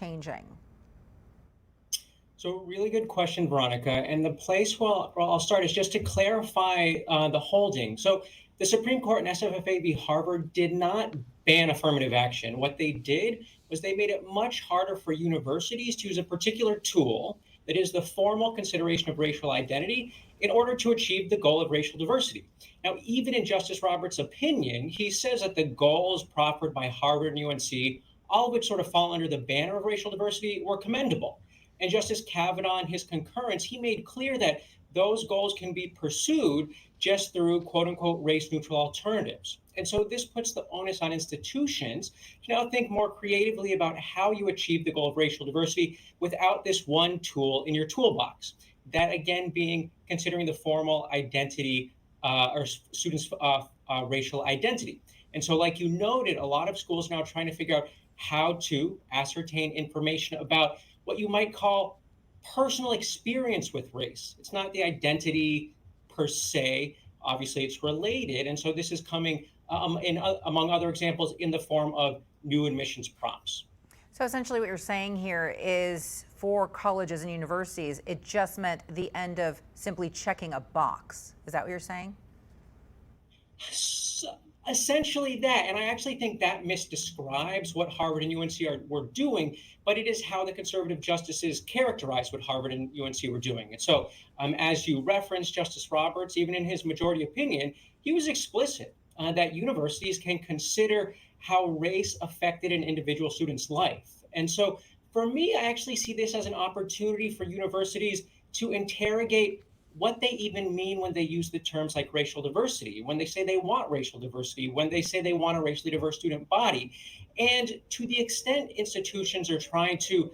changing? So, really good question, Veronica. And the place where I'll start is just to clarify the holding. So, the Supreme Court in SFFA v. Harvard did not ban affirmative action. What they did was they made it much harder for universities to use a particular tool, that is the formal consideration of racial identity, in order to achieve the goal of racial diversity. Now, even in Justice Roberts' opinion, he says that the goals proffered by Harvard and UNC, all of which sort of fall under the banner of racial diversity, were commendable. And Justice Kavanaugh, in his concurrence, he made clear that those goals can be pursued just through quote unquote race neutral alternatives. And so this puts the onus on institutions to now think more creatively about how you achieve the goal of racial diversity without this one tool in your toolbox. That again being considering the formal identity or students' racial identity. And so, like you noted, a lot of schools now are trying to figure out how to ascertain information about what you might call personal experience with race. It's not the identity per se. Obviously, it's related. And so this is coming, among other examples, in the form of new admissions prompts. So essentially what you're saying here is for colleges and universities, it just meant the end of simply checking a box. Is that what you're saying? So, essentially that, and I actually think that misdescribes what Harvard and UNC were doing, but it is how the conservative justices characterized what Harvard and UNC were doing. And so, as you referenced, Justice Roberts, even in his majority opinion, he was explicit that universities can consider how race affected an individual student's life. And so, for me, I actually see this as an opportunity for universities to interrogate what they even mean when they use the terms like racial diversity, when they say they want racial diversity, when they say they want a racially diverse student body. And to the extent institutions are trying to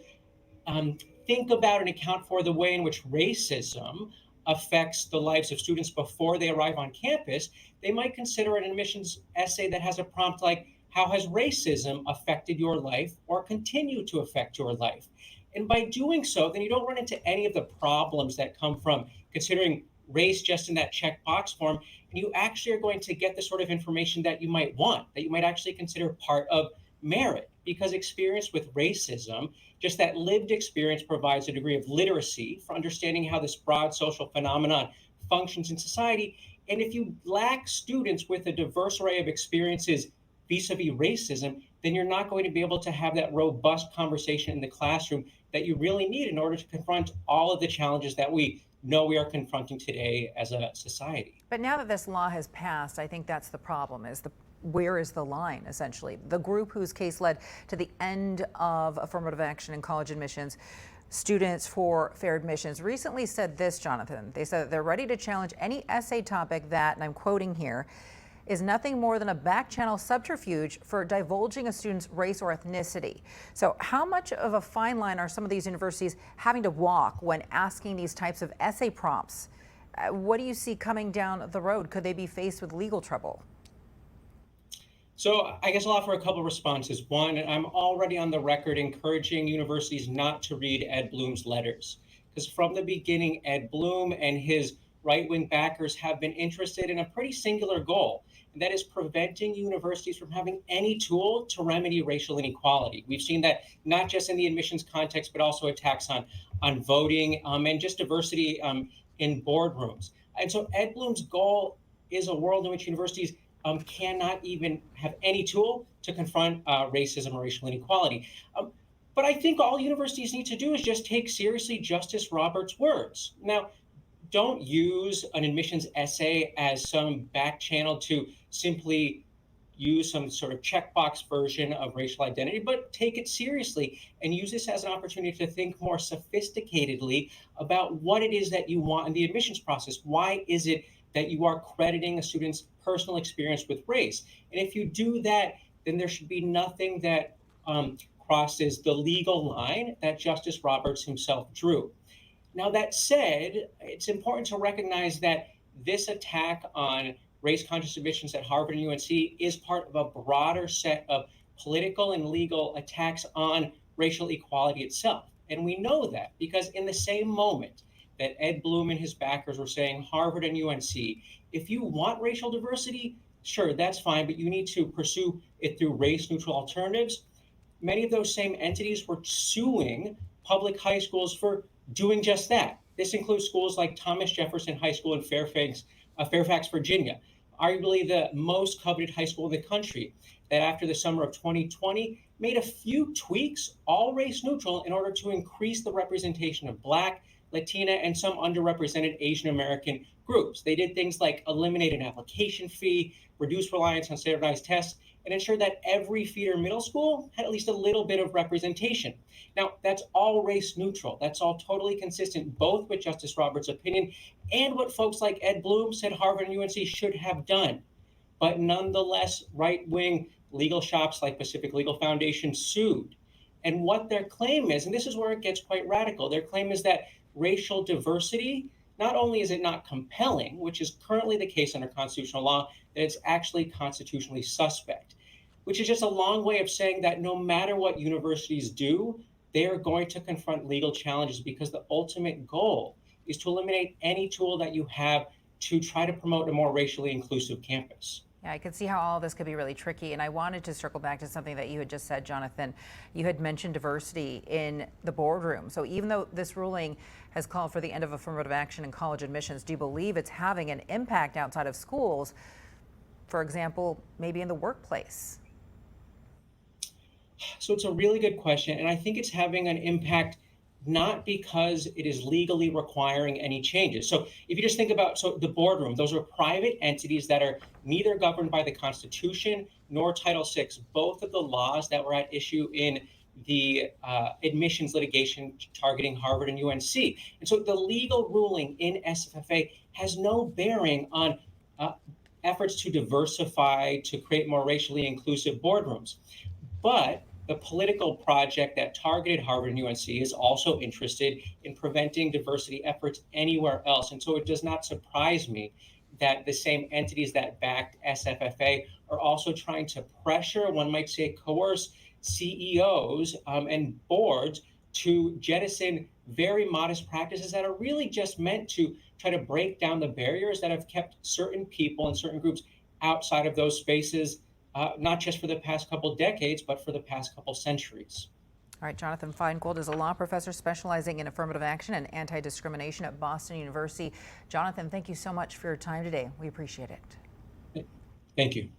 think about and account for the way in which racism affects the lives of students before they arrive on campus, they might consider an admissions essay that has a prompt like, how has racism affected your life or continue to affect your life? And by doing so, then you don't run into any of the problems that come from considering race just in that checkbox form. And you actually are going to get the sort of information that you might want, that you might actually consider part of merit, because experience with racism, just that lived experience, provides a degree of literacy for understanding how this broad social phenomenon functions in society. And if you lack students with a diverse array of experiences vis-a-vis racism, then you're not going to be able to have that robust conversation in the classroom that you really need in order to confront all of the challenges that we know we are confronting today as a society. But now that this law has passed, I think that's the problem, is where is the line, essentially? The group whose case led to the end of affirmative action in college admissions, Students for Fair Admissions, recently said this, Jonathan. They said that they're ready to challenge any essay topic that, and I'm quoting here, is nothing more than a back-channel subterfuge for divulging a student's race or ethnicity. So how much of a fine line are some of these universities having to walk when asking these types of essay prompts? What do you see coming down the road? Could they be faced with legal trouble? So I guess I'll offer a couple of responses. One, I'm already on the record encouraging universities not to read Ed Bloom's letters, because from the beginning, Ed Bloom and his right-wing backers have been interested in a pretty singular goal, and that is preventing universities from having any tool to remedy racial inequality. We've seen that not just in the admissions context, but also attacks on voting and just diversity in boardrooms. And so Ed Bloom's goal is a world in which universities cannot even have any tool to confront racism or racial inequality. But I think all universities need to do is just take seriously Justice Roberts' words. Now, don't use an admissions essay as some back channel to simply use some sort of checkbox version of racial identity, but take it seriously and use this as an opportunity to think more sophisticatedly about what it is that you want in the admissions process. Why is it that you are crediting a student's personal experience with race? And if you do that, then there should be nothing that crosses the legal line that Justice Roberts himself drew. Now, that said, it's important to recognize that this attack on race-conscious admissions at Harvard and UNC is part of a broader set of political and legal attacks on racial equality itself. And we know that because in the same moment that Ed Bloom and his backers were saying, Harvard and UNC, if you want racial diversity, sure, that's fine, but you need to pursue it through race-neutral alternatives. many of those same entities were suing public high schools for doing just that. This includes schools like Thomas Jefferson High School in Fairfax, Virginia, arguably the most coveted high school in the country, that after the summer of 2020 made a few tweaks, all race neutral, in order to increase the representation of Black, Latina, and some underrepresented Asian American groups. They did things like eliminate an application fee, reduce reliance on standardized tests, and ensure that every feeder middle school had at least a little bit of representation. Now, that's all race neutral. That's all totally consistent both with Justice Roberts' opinion and what folks like Ed Bloom said Harvard and UNC should have done. But nonetheless, right wing legal shops like Pacific Legal Foundation sued. And what their claim is, and this is where it gets quite radical, their claim is that racial diversity, not only is it not compelling, which is currently the case under constitutional law, that it's actually constitutionally suspect, which is just a long way of saying that no matter what universities do, they are going to confront legal challenges because the ultimate goal is to eliminate any tool that you have to try to promote a more racially inclusive campus. Yeah, I could see how all this could be really tricky. And I wanted to circle back to something that you had just said, Jonathan. You had mentioned diversity in the boardroom. So even though this ruling has called for the end of affirmative action in college admissions, do you believe it's having an impact outside of schools? For example, maybe in the workplace? So it's a really good question. And I think it's having an impact not because it is legally requiring any changes. So if you just think about the boardroom, those are private entities that are neither governed by the Constitution nor Title VI, both of the laws that were at issue in the admissions litigation targeting Harvard and UNC. And so the legal ruling in SFFA has no bearing on efforts to diversify, to create more racially inclusive boardrooms. But the political project that targeted Harvard and UNC is also interested in preventing diversity efforts anywhere else. And so it does not surprise me that the same entities that backed SFFA are also trying to pressure, one might say coerce, CEOs and boards to jettison very modest practices that are really just meant to try to break down the barriers that have kept certain people and certain groups outside of those spaces, not just for the past couple decades, but for the past couple centuries. All right, Jonathan Feingold is a law professor specializing in affirmative action and anti-discrimination at Boston University. Jonathan, thank you so much for your time today. We appreciate it. Thank you.